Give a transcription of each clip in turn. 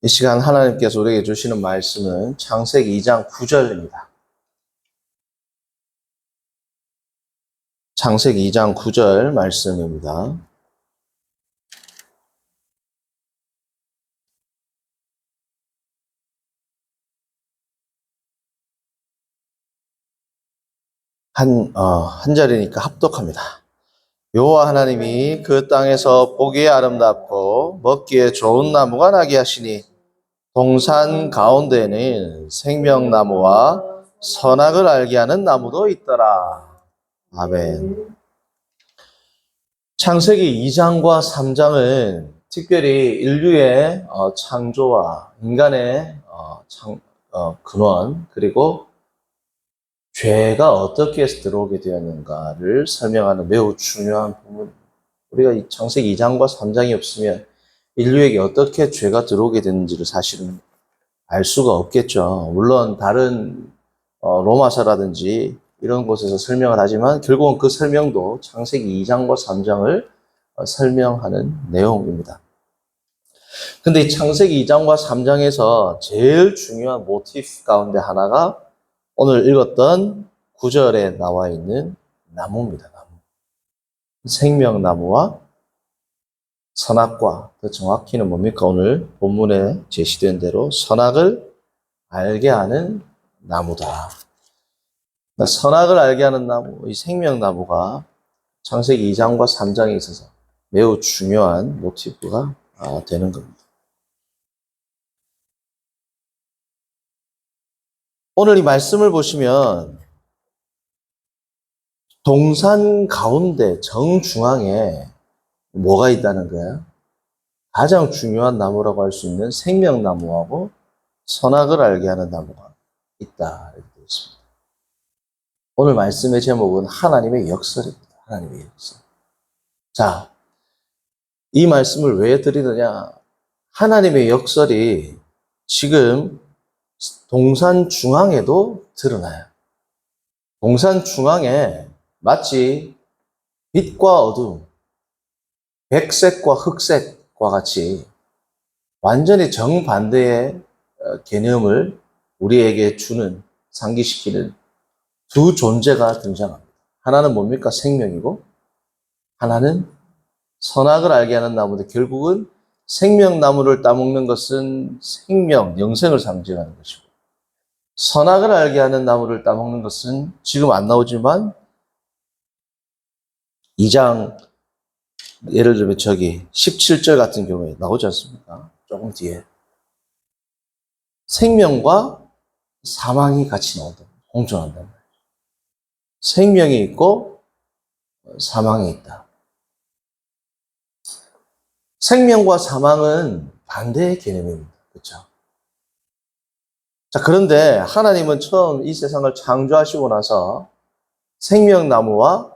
이 시간 하나님께서 우리에게 주시는 말씀은 창세기 2장 9절입니다. 창세기 2장 9절 말씀입니다. 한 절이니까 합독합니다. 여호와 하나님이 그 땅에서 보기에 아름답고 먹기에 좋은 나무가 나게 하시니 동산 가운데에는 생명나무와 선악을 알게 하는 나무도 있더라. 아멘. 창세기 2장과 3장은 특별히 인류의 창조와 인간의 근원, 그리고 죄가 어떻게 해서 들어오게 되었는가를 설명하는 매우 중요한 부분. 우리가 이 창세기 2장과 3장이 없으면 인류에게 어떻게 죄가 들어오게 됐는지를 사실은 알 수가 없겠죠. 물론 다른 로마서라든지 이런 곳에서 설명을 하지만 결국은 그 설명도 창세기 2장과 3장을 설명하는 내용입니다. 근데 이 창세기 2장과 3장에서 제일 중요한 모티프 가운데 하나가 오늘 읽었던 9절에 나와 있는 나무입니다. 나무. 생명나무와 선악과, 더 정확히는 뭡니까? 오늘 본문에 제시된 대로 선악을 알게 하는 나무다. 선악을 알게 하는 나무, 이 생명나무가 창세기 2장과 3장에 있어서 매우 중요한 모티프가 되는 겁니다. 오늘 이 말씀을 보시면 동산 가운데 정중앙에 뭐가 있다는 거예요? 가장 중요한 나무라고 할 수 있는 생명나무하고 선악을 알게 하는 나무가 있다. 이렇게 되어 있습니다. 오늘 말씀의 제목은 하나님의 역설입니다. 하나님의 역설. 자, 이 말씀을 왜 드리느냐? 하나님의 역설이 지금 동산 중앙에도 드러나요. 동산 중앙에 마치 빛과 어둠, 백색과 흑색과 같이 완전히 정반대의 개념을 우리에게 주는, 상기시키는 두 존재가 등장합니다. 하나는 뭡니까? 생명이고, 하나는 선악을 알게 하는 나무인데, 결국은 생명나무를 따먹는 것은 생명, 영생을 상징하는 것이고, 선악을 알게 하는 나무를 따먹는 것은 지금 안 나오지만 2장, 예를 들면 저기 17절 같은 경우에 나오지 않습니까? 조금 뒤에. 생명과 사망이 같이 나온다. 공존한단 말이에요. 생명이 있고 사망이 있다. 생명과 사망은 반대의 개념입니다. 그렇죠? 자, 그런데 하나님은 처음 이 세상을 창조하시고 나서 생명나무와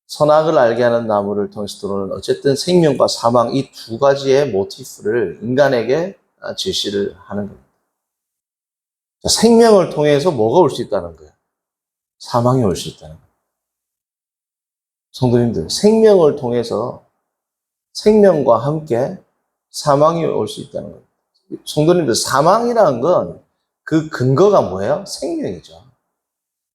선악을 알게 하는 나무를 통해서 들어오는 어쨌든 생명과 사망 이 두 가지의 모티프를 인간에게 제시를 하는 겁니다. 자, 생명을 통해서 뭐가 올 수 있다는 거예요? 사망이 올 수 있다는 거예요. 성도님들, 생명을 통해서 생명과 함께 사망이 올 수 있다는 거예요. 성도님들, 사망이라는 건 그 근거가 뭐예요? 생명이죠.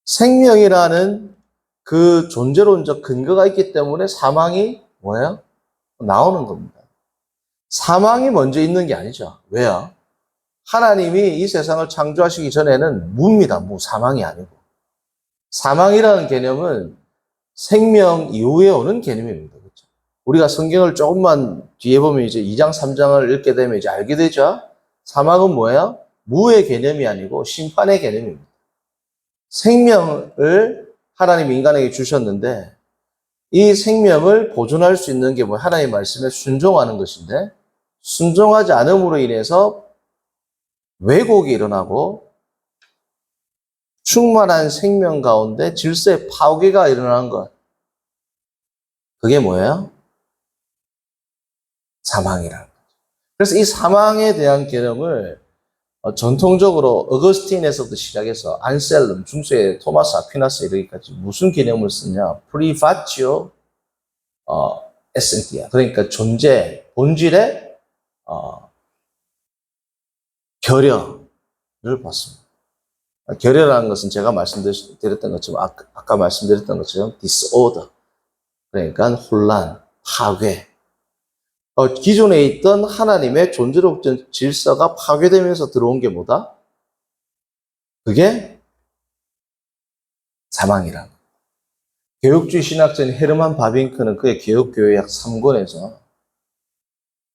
생명이라는 그 존재론적 근거가 있기 때문에 사망이 뭐예요? 나오는 겁니다. 사망이 먼저 있는 게 아니죠. 왜요? 하나님이 이 세상을 창조하시기 전에는 무입니다. 무, 사망이 아니고. 사망이라는 개념은 생명 이후에 오는 개념입니다. 그렇죠? 우리가 성경을 조금만 뒤에 보면 이제 2장, 3장을 읽게 되면 이제 알게 되죠? 사망은 뭐예요? 무의 개념이 아니고 심판의 개념입니다. 생명을 하나님 인간에게 주셨는데 이 생명을 보존할 수 있는 게 뭐예요? 하나님의 말씀에 순종하는 것인데 순종하지 않음으로 인해서 왜곡이 일어나고 충만한 생명 가운데 질서의 파괴가 일어나는 것. 그게 뭐예요? 사망이라는 거죠. 그래서 이 사망에 대한 개념을 전통적으로 어거스틴에서부터 시작해서 안셀름, 중세의 토마스 아퀴나스 이르기까지 무슨 개념을 쓰냐? 프리파치오 에센티아. 그러니까 존재, 본질의 결여를 받습니다. 결여라는 것은 제가 말씀드렸던 것처럼, 아까 말씀드렸던 것처럼 disorder. 그러니까 혼란, 파괴. 기존에 있던 하나님의 존재적 질서가 파괴되면서 들어온 게 뭐다? 그게 사망이라는 거예요. 개혁주의 신학자인 헤르만 바빙크는 그의 개혁교회학 3권에서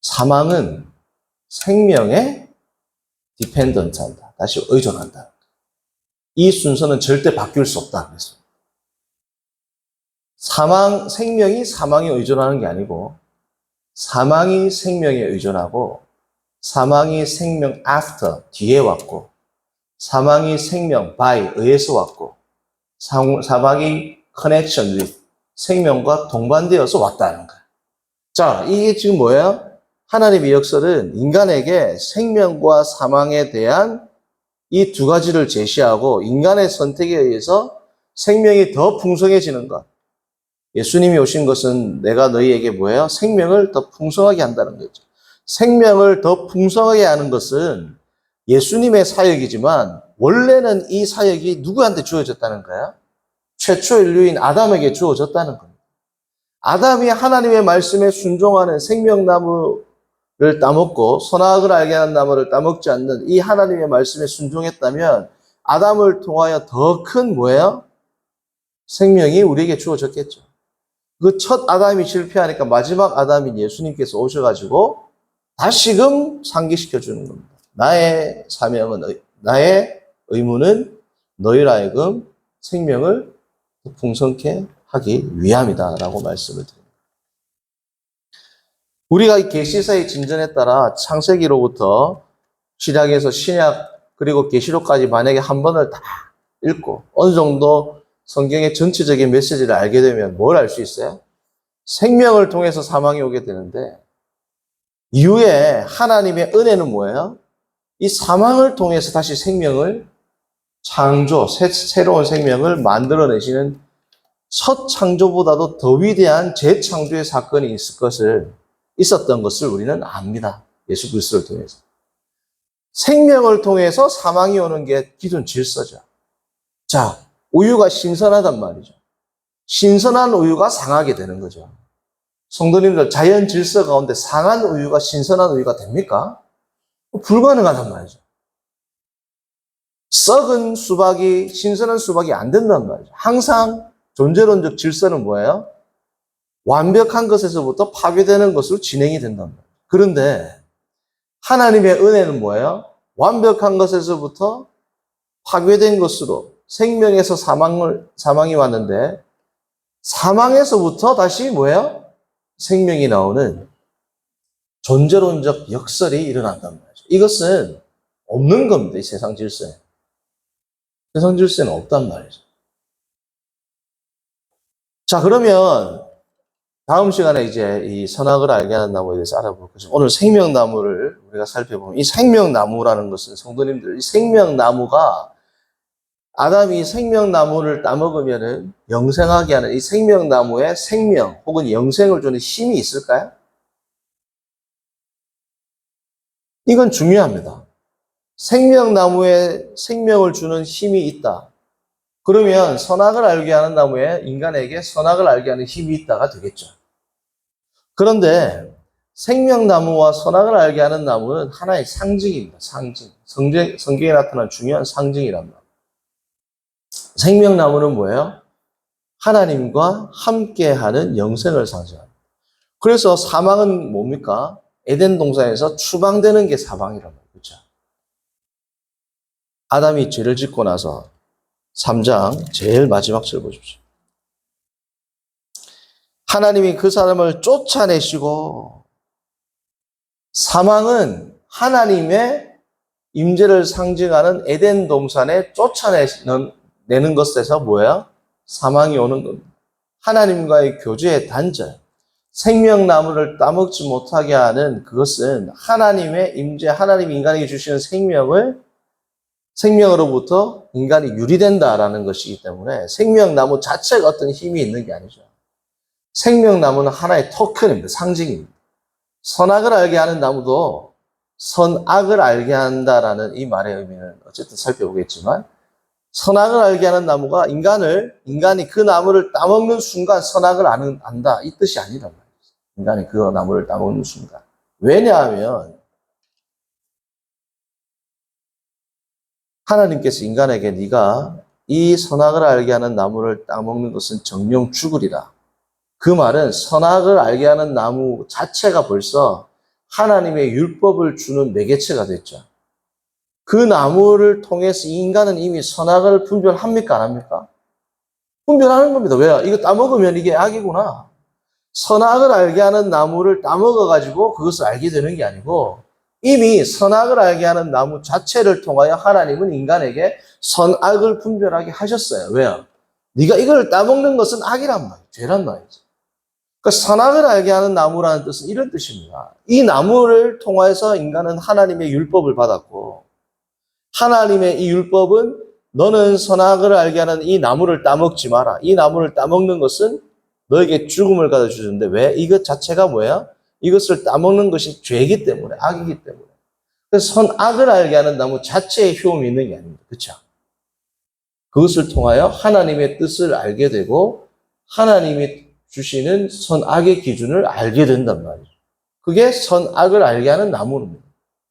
사망은 생명에 디펜던트한다. 다시 의존한다. 이 순서는 절대 바뀔 수 없다. 그래서 생명이 사망에 의존하는 게 아니고 사망이 생명에 의존하고 사망이 생명 after 뒤에 왔고 사망이 생명 by 의해서 왔고 사망이 connection with 생명과 동반되어서 왔다는 거예요. 자, 이게 지금 뭐예요? 하나님의 역설은 인간에게 생명과 사망에 대한 이 두 가지를 제시하고 인간의 선택에 의해서 생명이 더 풍성해지는 것. 예수님이 오신 것은 내가 너희에게 뭐예요? 생명을 더 풍성하게 한다는 거죠. 생명을 더 풍성하게 하는 것은 예수님의 사역이지만 원래는 이 사역이 누구한테 주어졌다는 거야? 최초 인류인 아담에게 주어졌다는 겁니다. 아담이 하나님의 말씀에 순종하는 생명나무를 따먹고 선악을 알게 하는 나무를 따먹지 않는 이 하나님의 말씀에 순종했다면 아담을 통하여 더 큰 뭐예요? 생명이 우리에게 주어졌겠죠. 그 첫 아담이 실패하니까 마지막 아담인 예수님께서 오셔가지고 다시금 상기시켜 주는 겁니다. 나의 사명은, 나의 의무는 너희로 하여금 생명을 풍성케 하기 위함이다라고 말씀을 드립니다. 우리가 계시사의 진전에 따라 창세기로부터 시작해서 신약 그리고 계시록까지 만약에 한 번을 다 읽고 어느 정도 성경의 전체적인 메시지를 알게 되면 뭘 알 수 있어요? 생명을 통해서 사망이 오게 되는데 이후에 하나님의 은혜는 뭐예요? 이 사망을 통해서 다시 생명을 창조, 새로운 생명을 만들어내시는 첫 창조보다도 더 위대한 재창조의 사건이 있었던 것을 우리는 압니다. 예수 그리스도를 통해서. 생명을 통해서 사망이 오는 게 기존 질서죠. 자, 우유가 신선하단 말이죠. 신선한 우유가 상하게 되는 거죠. 성도님들, 자연 질서 가운데 상한 우유가 신선한 우유가 됩니까? 불가능하단 말이죠. 썩은 수박이 신선한 수박이 안 된단 말이죠. 항상 존재론적 질서는 뭐예요? 완벽한 것에서부터 파괴되는 것으로 진행이 된단 말이에요. 그런데 하나님의 은혜는 뭐예요? 완벽한 것에서부터 파괴된 것으로 생명에서 사망이 왔는데 사망에서부터 다시 뭐예요? 생명이 나오는 존재론적 역설이 일어난단 말이죠. 이것은 없는 겁니다. 이 세상 질서에. 세상 질서는 없단 말이죠. 자, 그러면 다음 시간에 이제 이 선악을 알게 하는 나무에 대해서 알아볼 것이고 오늘 생명나무를 우리가 살펴보면 이 생명나무라는 것은 성도님들 이 생명나무가 아담이 생명나무를 따먹으면은 영생하게 하는 이 생명나무에 생명 혹은 영생을 주는 힘이 있을까요? 이건 중요합니다. 생명나무에 생명을 주는 힘이 있다. 그러면 선악을 알게 하는 나무에 인간에게 선악을 알게 하는 힘이 있다가 되겠죠. 그런데 생명나무와 선악을 알게 하는 나무는 하나의 상징입니다. 상징. 성경에 나타난 중요한 상징이란 말이에요. 생명나무는 뭐예요? 하나님과 함께하는 영생을 상징합니다. 그래서 사망은 뭡니까? 에덴 동산에서 추방되는 게 사망이란 말이에요. 그렇죠? 아담이 죄를 짓고 나서 3장 제일 마지막 절 보십시오. 하나님이 그 사람을 쫓아내시고 사망은 하나님의 임재를 상징하는 에덴 동산에 쫓아내는 것에서 뭐야? 사망이 오는 겁니다. 하나님과의 교제의 단절, 생명나무를 따먹지 못하게 하는 그것은 하나님의 임재, 하나님이 인간에게 주시는 생명으로부터 인간이 유리된다라는 것이기 때문에 생명나무 자체가 어떤 힘이 있는 게 아니죠. 생명나무는 하나의 토큰입니다. 상징입니다. 선악을 알게 하는 나무도 선악을 알게 한다라는 이 말의 의미는 어쨌든 살펴보겠지만, 선악을 알게 하는 나무가 인간이 그 나무를 따먹는 순간 선악을 안다. 이 뜻이 아니란 말이에요. 인간이 그 나무를 따먹는 순간. 왜냐하면, 하나님께서 인간에게 네가 이 선악을 알게 하는 나무를 따먹는 것은 정령 죽으리라. 그 말은 선악을 알게 하는 나무 자체가 벌써 하나님의 율법을 주는 매개체가 됐죠. 그 나무를 통해서 인간은 이미 선악을 분별합니까? 안 합니까? 분별하는 겁니다. 왜요? 이거 따먹으면 이게 악이구나. 선악을 알게 하는 나무를 따먹어가지고 그것을 알게 되는 게 아니고 이미 선악을 알게 하는 나무 자체를 통하여 하나님은 인간에게 선악을 분별하게 하셨어요. 왜요? 네가 이걸 따먹는 것은 악이란 말이에요. 죄란 말이죠. 그러니까 선악을 알게 하는 나무라는 뜻은 이런 뜻입니다. 이 나무를 통해서 인간은 하나님의 율법을 받았고 하나님의 이 율법은 너는 선악을 알게 하는 이 나무를 따먹지 마라. 이 나무를 따먹는 것은 너에게 죽음을 가져 주는데 왜? 이것 자체가 뭐야? 이것을 따먹는 것이 죄이기 때문에, 악이기 때문에. 그래서 선악을 알게 하는 나무 자체에 효험이 있는 게 아닙니다. 그렇죠? 그것을 통하여 하나님의 뜻을 알게 되고 하나님이 주시는 선악의 기준을 알게 된단 말이죠. 그게 선악을 알게 하는 나무입니다.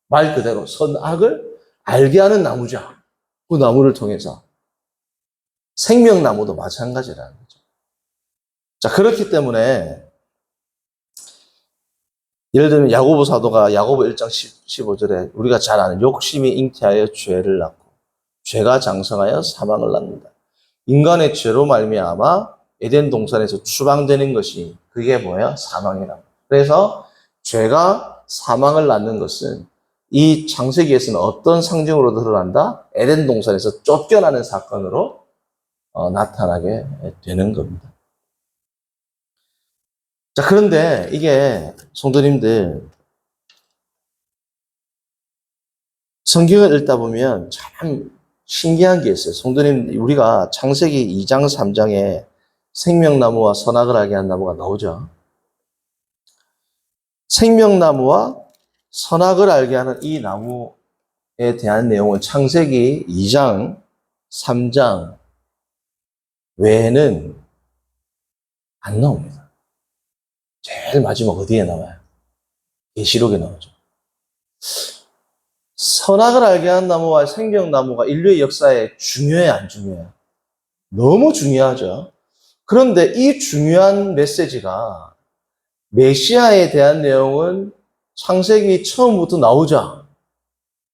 말 그대로 선악을 알게 하는 나무죠. 그 나무를 통해서. 생명나무도 마찬가지라는 거죠. 자, 그렇기 때문에 예를 들면 야고보 사도가 야고보 1장 15절에 우리가 잘 아는 욕심이 잉태하여 죄를 낳고 죄가 장성하여 사망을 낳는다. 인간의 죄로 말미암아 에덴 동산에서 추방되는 것이 그게 뭐예요? 사망이라고. 그래서 죄가 사망을 낳는 것은 이 창세기에서는 어떤 상징으로 드러난다? 에덴 동산에서 쫓겨나는 사건으로 나타나게 되는 겁니다. 자, 그런데 이게 성도님들 성경을 읽다 보면 참 신기한 게 있어요. 성도님, 우리가 창세기 2장, 3장에 생명나무와 선악을 알게 한 나무가 나오죠. 생명나무와 선악을 알게 하는 이 나무에 대한 내용은 창세기 2장, 3장 외에는 안 나옵니다. 제일 마지막 어디에 나와요? 계시록에 나오죠. 선악을 알게 하는 나무와 생명나무가 인류의 역사에 중요해요, 안 중요해요? 너무 중요하죠. 그런데 이 중요한 메시지가 메시아에 대한 내용은 창세기 처음부터 나오죠.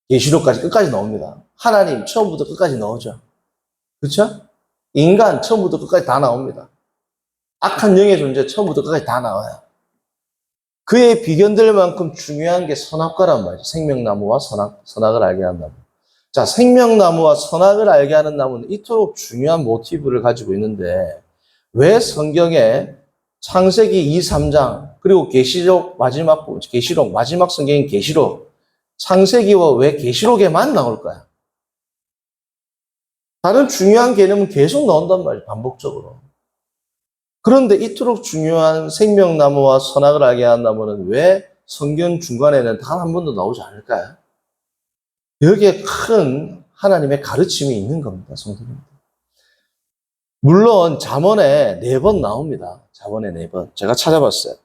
계시록까지 끝까지 나옵니다. 하나님 처음부터 끝까지 나오죠. 그렇죠? 인간 처음부터 끝까지 다 나옵니다. 악한 영의 존재 처음부터 끝까지 다 나와요. 그의 비견될 만큼 중요한 게 선악과란 말이죠. 생명나무와 선악을 알게 하는 나무. 자, 생명나무와 선악을 알게 하는 나무는 이토록 중요한 모티브를 가지고 있는데 왜 성경에 창세기 2, 3장 그리고 계시록 마지막 성경인 계시록 창세기와 왜 계시록에만 나올까요? 다른 중요한 개념은 계속 나온단 말이에요. 반복적으로. 그런데 이토록 중요한 생명나무와 선악을 알게 하는 나무는 왜 성경 중간에는 단 한 번도 나오지 않을까요? 여기에 큰 하나님의 가르침이 있는 겁니다, 성도님들. 물론 잠언에 4번 나옵니다. 잠언에 4번. 제가 찾아봤어요.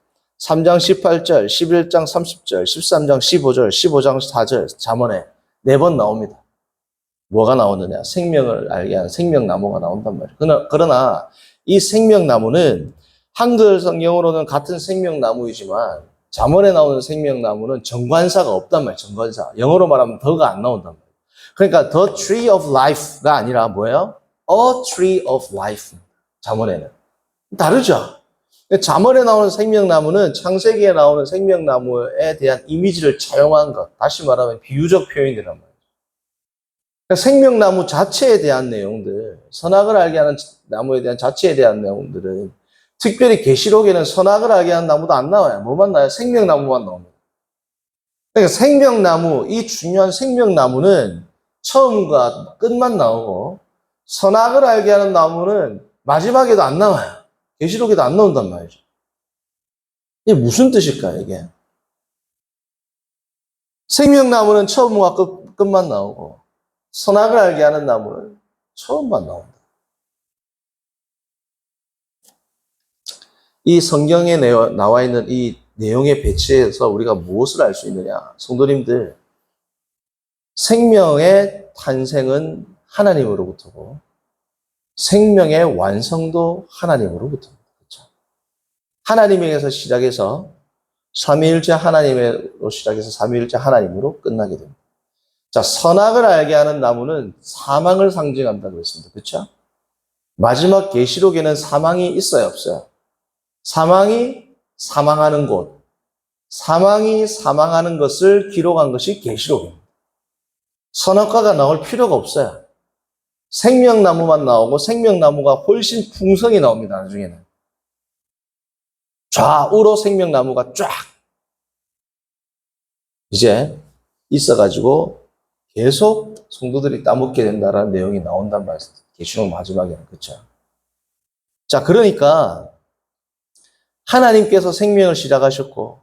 3장 18절, 11장 30절, 13장 15절, 15장 4절 잠언에 4번 나옵니다. 뭐가 나오느냐? 생명을 알게 하는 생명나무가 나온단 말이에요. 그러나 이 생명나무는 한글 성경으로는 같은 생명나무이지만 잠언에 나오는 생명나무는 정관사가 없단 말이에요. 정관사. 영어로 말하면 더가 안 나온단 말이에요. 그러니까 the tree of life가 아니라 뭐예요? a tree of life. 잠언에는. 다르죠? 잠언에 나오는 생명나무는 창세기에 나오는 생명나무에 대한 이미지를 차용한 것. 다시 말하면 비유적 표현이란 말이에요. 그러니까 생명나무 자체에 대한 내용들, 선악을 알게 하는 나무에 대한 자체에 대한 내용들은 특별히 계시록에는 선악을 알게 하는 나무도 안 나와요. 뭐만 나와요? 생명나무만 나옵니다. 그러니까 생명나무, 이 중요한 생명나무는 처음과 끝만 나오고 선악을 알게 하는 나무는 마지막에도 안 나와요. 계시록에도 안 나온단 말이죠. 이게 무슨 뜻일까요, 이게? 생명나무는 처음과 끝만 나오고 선악을 알게 하는 나무는 처음만 나온다. 이 성경에 나와 있는 이 내용의 배치에서 우리가 무엇을 알 수 있느냐? 성도님들, 생명의 탄생은 하나님으로부터고 생명의 완성도 하나님으로부터입니다. 그렇죠? 하나님에게서 시작해서 삼위일체 하나님으로 시작해서 삼위일체 하나님으로 끝나게 됩니다. 자, 선악을 알게 하는 나무는 사망을 상징한다고 했습니다. 그렇죠? 마지막 계시록에는 사망이 있어요, 없어요? 사망이 사망하는 곳, 사망이 사망하는 것을 기록한 것이 계시록입니다. 선악과가 나올 필요가 없어요. 생명나무만 나오고 생명나무가 훨씬 풍성히 나옵니다. 나중에는 좌우로 생명나무가 쫙 이제 있어가지고 계속 성도들이 따먹게 된다라는 내용이 나온단 말씀. 계시록 마지막에는. 그렇죠? 자, 그러니까 하나님께서 생명을 시작하셨고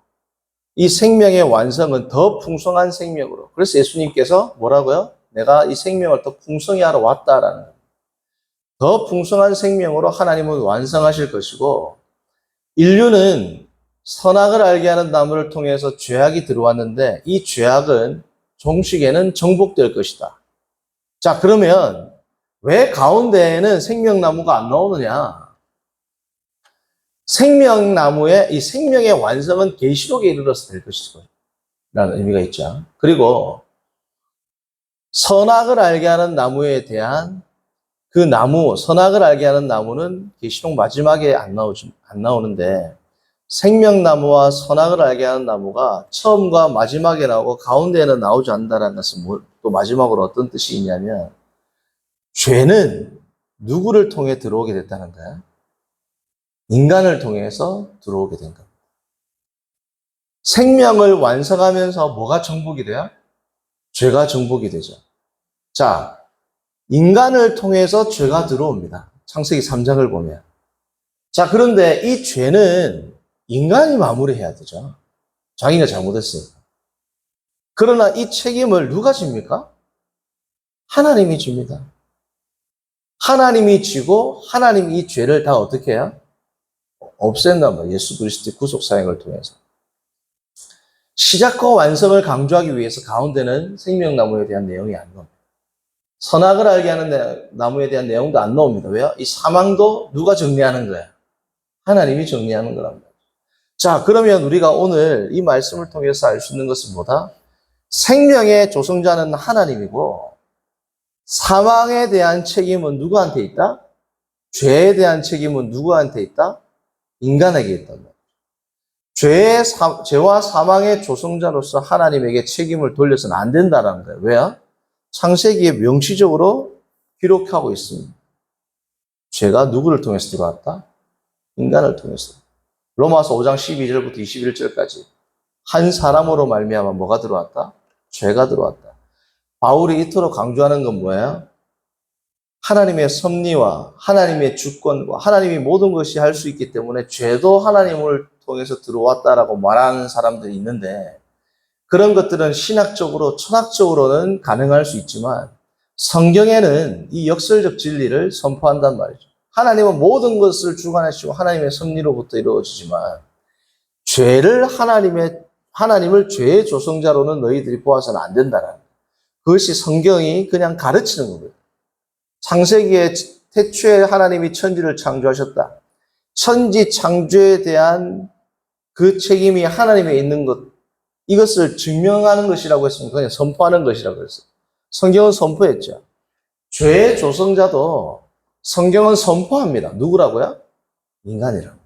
이 생명의 완성은 더 풍성한 생명으로. 그래서 예수님께서 뭐라고요? 내가 이 생명을 더 풍성히 하러 왔다라는 거예요. 더 풍성한 생명으로 하나님은 완성하실 것이고 인류는 선악을 알게 하는 나무를 통해서 죄악이 들어왔는데 이 죄악은 종식에는 정복될 것이다. 자, 그러면 왜 가운데에는 생명나무가 안 나오느냐? 생명나무의 이 생명의 완성은 계시록에 이르러서 될 것이고 라는 의미가 있죠. 그리고 선악을 알게 하는 나무에 대한 그 나무, 선악을 알게 하는 나무는 계시록 마지막에 안 나오는데 생명나무와 선악을 알게 하는 나무가 처음과 마지막에 나오고 가운데에는 나오지 않는다는 것은 또 마지막으로 어떤 뜻이 있냐면 죄는 누구를 통해 들어오게 됐다는 거야? 인간을 통해서 들어오게 된 겁니다. 생명을 완성하면서 뭐가 정복이 돼요? 죄가 정복이 되죠. 자, 인간을 통해서 죄가 들어옵니다. 창세기 3장을 보면. 자, 그런데 이 죄는 인간이 마무리해야 되죠. 자기가 잘못했으니까. 그러나 이 책임을 누가 집니까? 하나님이 집니다. 하나님이 지고 하나님이 이 죄를 다 어떻게 해요? 없앤단 말이에요. 예수 그리스도의 구속 사역을 통해서. 시작과 완성을 강조하기 위해서 가운데는 생명나무에 대한 내용이 안 나옵니다. 선악을 알게 하는 나무에 대한 내용도 안 나옵니다. 왜요? 이 사망도 누가 정리하는 거예요? 하나님이 정리하는 거란 말이에요. 자, 그러면 우리가 오늘 이 말씀을 통해서 알 수 있는 것은 뭐다? 생명의 조성자는 하나님이고 사망에 대한 책임은 누구한테 있다? 죄에 대한 책임은 누구한테 있다? 인간에게 있단 말이에요. 죄와 사망의 조성자로서 하나님에게 책임을 돌려서는 안 된다는 거예요. 왜요? 창세기에 명시적으로 기록하고 있습니다. 죄가 누구를 통해서 들어왔다? 인간을 통해서. 로마서 5장 12절부터 21절까지 한 사람으로 말미암아 뭐가 들어왔다? 죄가 들어왔다. 바울이 이토록 강조하는 건 뭐예요? 하나님의 섭리와 하나님의 주권과 하나님이 모든 것이 할 수 있기 때문에 죄도 하나님을 통해서 들어왔다라고 말하는 사람들이 있는데 그런 것들은 신학적으로 철학적으로는 가능할 수 있지만 성경에는 이 역설적 진리를 선포한단 말이죠. 하나님은 모든 것을 주관하시고 하나님의 섭리로부터 이루어지지만 죄를 하나님을 죄의 조성자로는 너희들이 보아서는 안 된다는 거예요. 그것이 성경이 그냥 가르치는 거예요. 창세기에 태초에 하나님이 천지를 창조하셨다. 천지 창조에 대한 그 책임이 하나님에 있는 것, 이것을 증명하는 것이라고 했습니다. 그냥 선포하는 것이라고 했어요. 성경은 선포했죠. 죄의 조성자도 성경은 선포합니다. 누구라고요? 인간이라고.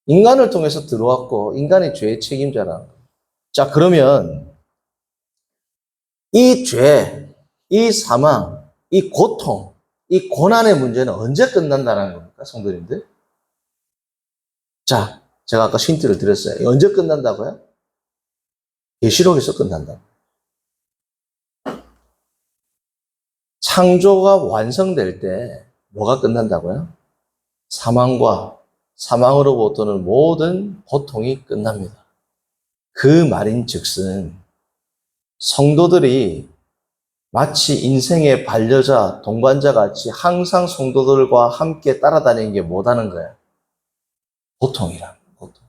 인간을 통해서 들어왔고 인간이 죄의 책임자라는 거예요. 자, 그러면 이 죄, 이 사망, 이 고통, 이 고난의 문제는 언제 끝난다는 겁니까, 성도님들? 자, 제가 아까 힌트를 드렸어요. 언제 끝난다고요? 계시록에서 끝난다. 창조가 완성될 때 뭐가 끝난다고요? 사망과 사망으로부터는 모든 고통이 끝납니다. 그 말인 즉슨 성도들이 마치 인생의 반려자, 동반자 같이 항상 성도들과 함께 따라다니는 게 뭐다는 거야? 고통이라. 고통.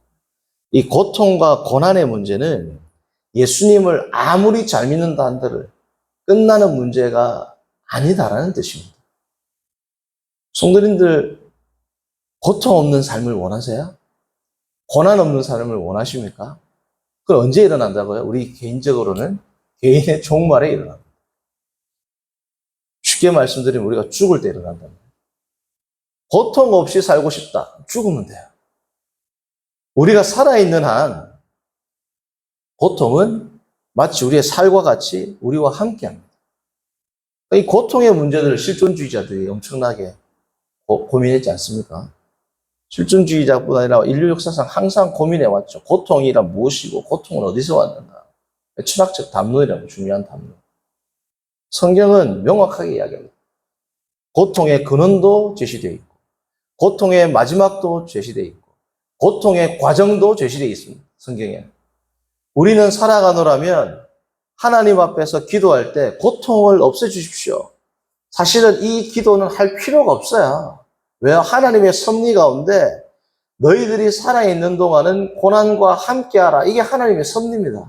이 고통과 고난의 문제는 예수님을 아무리 잘 믿는다 한들 끝나는 문제가 아니다라는 뜻입니다. 성도님들, 고통 없는 삶을 원하세요? 고난 없는 삶을 원하십니까? 그건 언제 일어난다고요? 우리 개인적으로는 개인의 종말에 일어납니다. 쉽게 말씀드리면 우리가 죽을 때 일어난답니다. 고통 없이 살고 싶다. 죽으면 돼요. 우리가 살아있는 한 고통은 마치 우리의 살과 같이 우리와 함께합니다. 이 고통의 문제들을 실존주의자들이 엄청나게 고민했지 않습니까? 실존주의자뿐 아니라 인류 역사상 항상 고민해왔죠. 고통이란 무엇이고 고통은 어디서 왔는가? 철학적 담론이라는 중요한 담론. 성경은 명확하게 이야기합니다. 고통의 근원도 제시되어 있고 고통의 마지막도 제시되어 있고 고통의 과정도 제시되어 있습니다. 성경에. 우리는 살아가노라면 하나님 앞에서 기도할 때 고통을 없애주십시오. 사실은 이 기도는 할 필요가 없어요. 왜요? 하나님의 섭리 가운데 너희들이 살아있는 동안은 고난과 함께하라. 이게 하나님의 섭리입니다.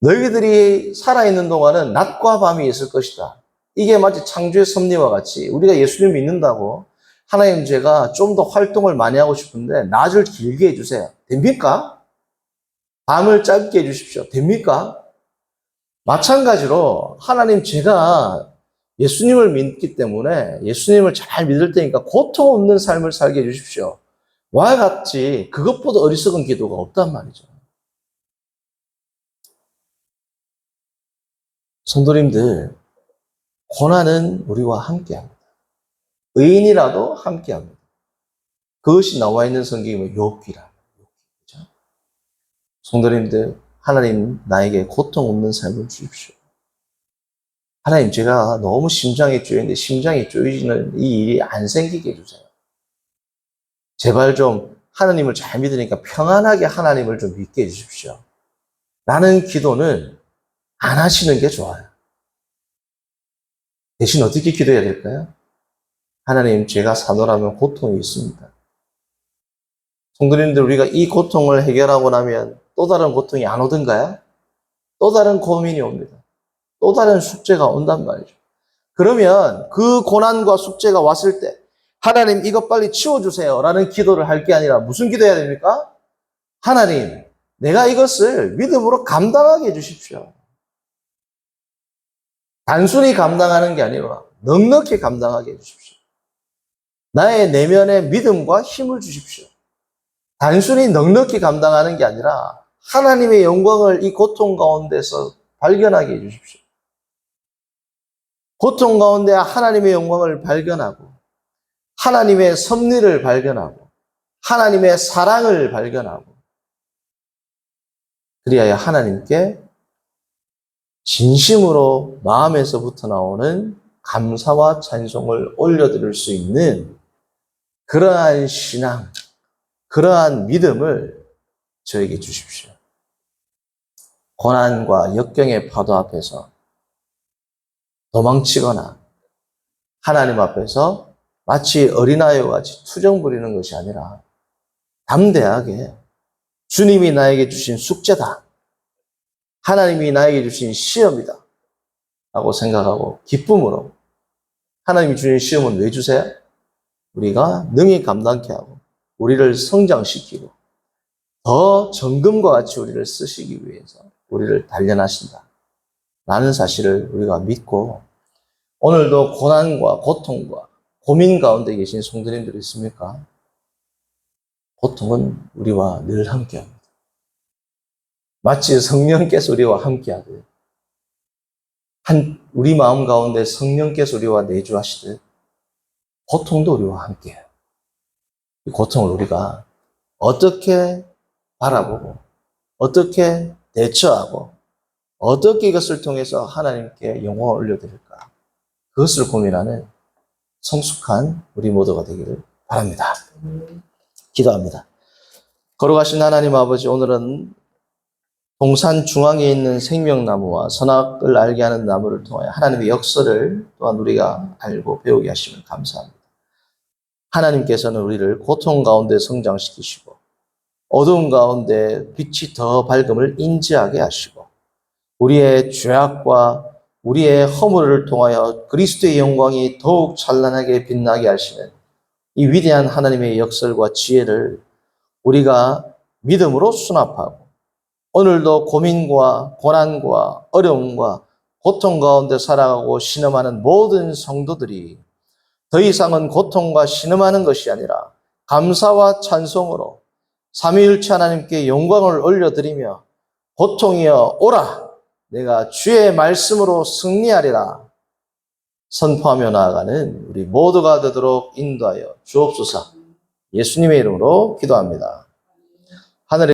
너희들이 살아있는 동안은 낮과 밤이 있을 것이다. 이게 마치 창조의 섭리와 같이 우리가 예수님 믿는다고 하나님 제가 좀 더 활동을 많이 하고 싶은데 낮을 길게 해주세요. 됩니까? 밤을 짧게 해주십시오. 됩니까? 마찬가지로 하나님 제가 예수님을 믿기 때문에 예수님을 잘 믿을 테니까 고통 없는 삶을 살게 해주십시오. 와 같이 그것보다 어리석은 기도가 없단 말이죠. 성도님들, 고난은 우리와 함께합니다. 의인이라도 함께합니다. 그것이 나와 있는 성경이면 욥기라. 그렇죠? 성도님들, 하나님 나에게 고통 없는 삶을 주십시오. 하나님 제가 너무 심장이 쪼이는데 심장이 쪼이는 이 일이 안 생기게 해주세요. 제발 좀 하나님을 잘 믿으니까 평안하게 하나님을 좀 믿게 해주십시오. 라는 기도는 안 하시는 게 좋아요. 대신 어떻게 기도해야 될까요? 하나님 제가 사노라면 고통이 있습니다. 성도님들 우리가 이 고통을 해결하고 나면 또 다른 고통이 안 오던가요? 또 다른 고민이 옵니다. 또 다른 숙제가 온단 말이죠. 그러면 그 고난과 숙제가 왔을 때 하나님 이것 빨리 치워주세요 라는 기도를 할 게 아니라 무슨 기도해야 됩니까? 하나님 내가 이것을 믿음으로 감당하게 해주십시오. 단순히 감당하는 게 아니라 넉넉히 감당하게 해주십시오. 나의 내면의 믿음과 힘을 주십시오. 단순히 넉넉히 감당하는 게 아니라 하나님의 영광을 이 고통 가운데서 발견하게 해주십시오. 고통 가운데 하나님의 영광을 발견하고 하나님의 섭리를 발견하고 하나님의 사랑을 발견하고 그리하여 하나님께 진심으로 마음에서부터 나오는 감사와 찬송을 올려드릴 수 있는 그러한 신앙, 그러한 믿음을 저에게 주십시오. 고난과 역경의 파도 앞에서 도망치거나 하나님 앞에서 마치 어린아이와 같이 투정 부리는 것이 아니라 담대하게 주님이 나에게 주신 숙제다. 하나님이 나에게 주신 시험이다. 라고 생각하고 기쁨으로 하나님이 주신 시험은 왜 주세요? 우리가 능히 감당케 하고 우리를 성장시키고 더 정금과 같이 우리를 쓰시기 위해서 우리를 단련하신다. 라는 사실을 우리가 믿고 오늘도 고난과 고통과 고민 가운데 계신 성도님들이 있습니까? 고통은 우리와 늘 함께합니다. 마치 성령께서 우리와 함께하듯 우리 마음 가운데 성령께서 우리와 내주하시듯 고통도 우리와 함께해요. 이 고통을 우리가 어떻게 바라보고 어떻게 대처하고 어떻게 이것을 통해서 하나님께 영광을 올려드릴까 그것을 고민하는 성숙한 우리 모두가 되기를 바랍니다. 기도합니다. 거룩하신 하나님 아버지, 오늘은 동산 중앙에 있는 생명나무와 선악을 알게 하는 나무를 통하여 하나님의 역사를 또한 우리가 알고 배우게 하시면 감사합니다. 하나님께서는 우리를 고통 가운데 성장시키시고 어두운 가운데 빛이 더 밝음을 인지하게 하시고 우리의 죄악과 우리의 허물을 통하여 그리스도의 영광이 더욱 찬란하게 빛나게 하시는 이 위대한 하나님의 역설과 지혜를 우리가 믿음으로 수납하고 오늘도 고민과 고난과 어려움과 고통 가운데 살아가고 신음하는 모든 성도들이 더 이상은 고통과 신음하는 것이 아니라 감사와 찬송으로 삼위일체 하나님께 영광을 올려드리며 고통이여 오라 내가 주의 말씀으로 승리하리라 선포하며 나아가는 우리 모두가 되도록 인도하여 주옵소서. 예수님의 이름으로 기도합니다.